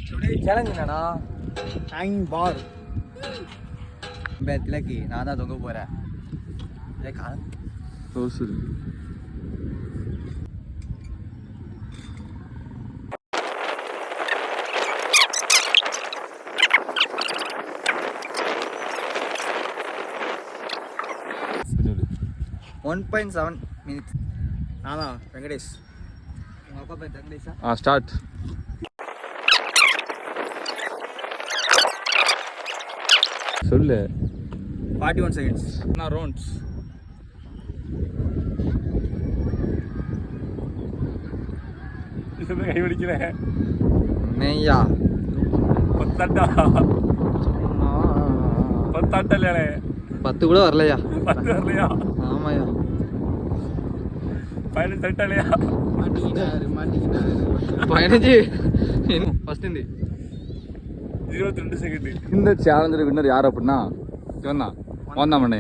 Challenge என்னன்னா hanging பார் திலக்கி நான் தான் தொங்க போகிறேன். One 1.7 minutes. நானா வெங்கடேஷ். உங்கள் அப்பா பேர் வெங்கடேஷா? ஸ்டார்ட். சொல்லு. 41 seconds. நான் ரவுண்ட்ஸ். இது கை பிடிக்கிறேன். நெய்யா. பத்தாட்டா. பத்தாட்டலே. 10 கூட வரலையா? 10 வரலையா? ஆமாயா. 15 தட்டலையா? மாட்டிக்கிட்டாரு. 15 ஃபர்ஸ்ட் இந்த 22 செகண்ட். இந்த சேலஞ்சர் வின்னர் யார் அப்படின்னா சொன்னா வந்தாமண்ணே.